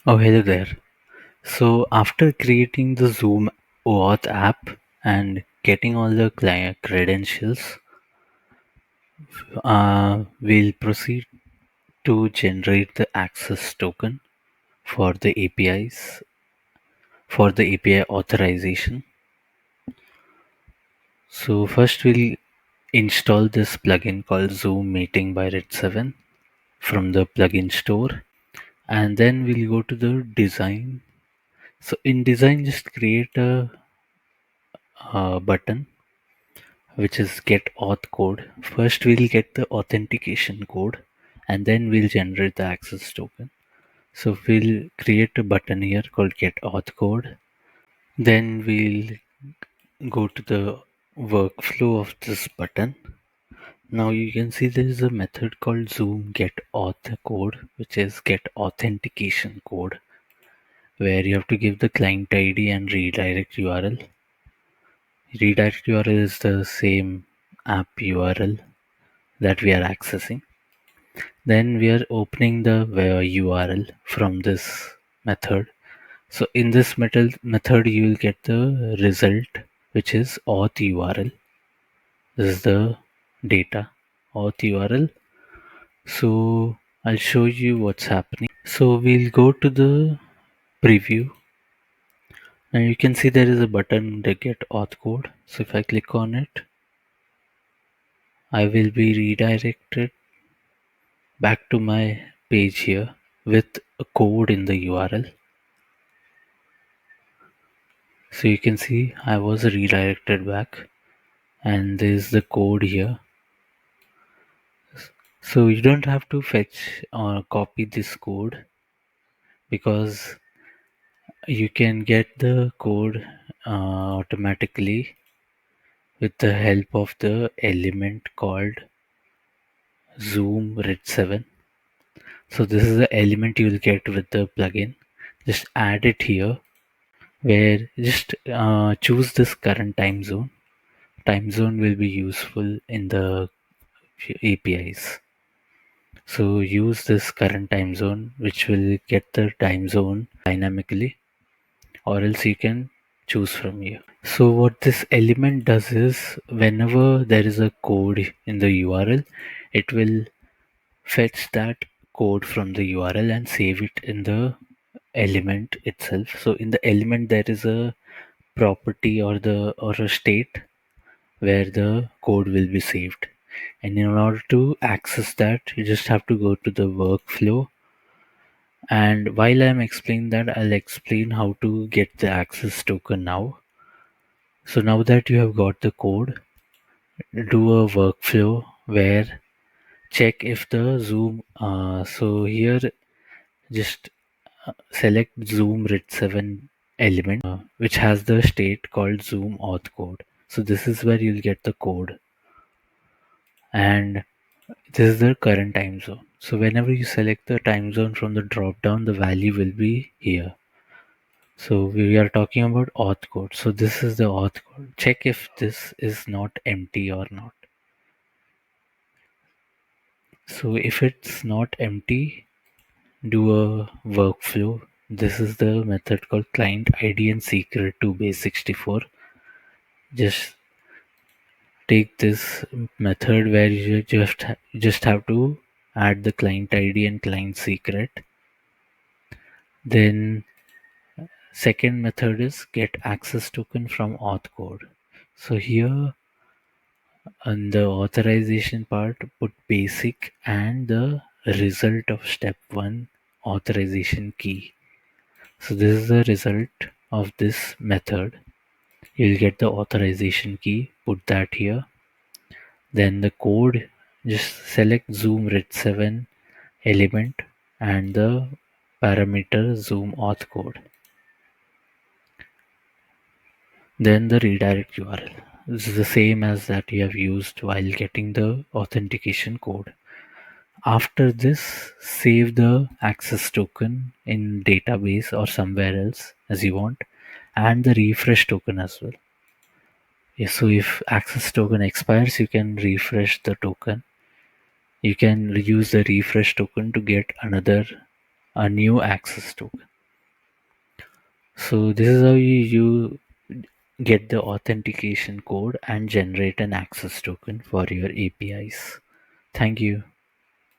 Oh, hello there. So, after creating the Zoom Auth app and getting all the client credentials, we'll proceed to generate the access token for the APIs, for the API authorization. So, first we'll install this plugin called Zoom Meeting by Red7 from the plugin store, and then we'll go to the design. So, in design, just create a button which is get auth code. First we'll get the authentication code and then we'll generate the access token. So we'll create a button here called get auth code. Then we'll go to the workflow of this button. Now you can see there is a method called zoom get auth code, which is get authentication code, where you have to give the client ID and redirect URL. Redirect URL is the same app URL that we are accessing. Then we are opening the URL from this method. So in this method you will get the result, which is auth URL. This is the data auth URL. So I'll show you what's happening. So we'll go to the preview. Now you can see there is a button to get auth code. So if I click on it, I will be redirected back to my page here with a code in the URL. So you can see I was redirected back and there's the code here. So you don't have to fetch or copy this code because you can get the code automatically with the help of the element called Zoom Red 7. So this is the element you will get with the plugin. Just add it here where just choose this current time zone. Time zone will be useful in the APIs. So use this current time zone, which will get the time zone dynamically, or else you can choose from here. So what this element does is whenever there is a code in the URL, it will fetch that code from the URL and save it in the element itself. So in the element there is a property or a state where the code will be saved. And in order to access that, you just have to go to the workflow. And while I'm explaining that, I'll explain how to get the access token now. So now that you have got the code, do a workflow where check if the zoom. So here, just select zoom red 7 element, which has the state called zoom auth code. So this is where you'll get the code. And this is the current time zone. So whenever you select the time zone from the drop down, the value will be here. So we are talking about auth code. So this is the auth code. Check if this is not empty or not. So if it's not empty, do a workflow. This is the method called client ID and secret to base 64. Just take this method where you just have to add the client ID and client secret. Then second method is get access token from auth code. So here on the authorization part, put basic and the result of step 1 authorization key. So this is the result of this method. You'll get the authorization key, put that here. Then the code, just select zoom red 7 element and the parameter zoom auth code. Then the redirect URL. This is the same as that you have used while getting the authentication code. After this, save the access token in database or somewhere else as you want, and the refresh token as well. Yes, so if access token expires, you can refresh the token. You can use the refresh token to get a new access token. So this is how you get the authentication code and generate an access token for your APIs. Thank you.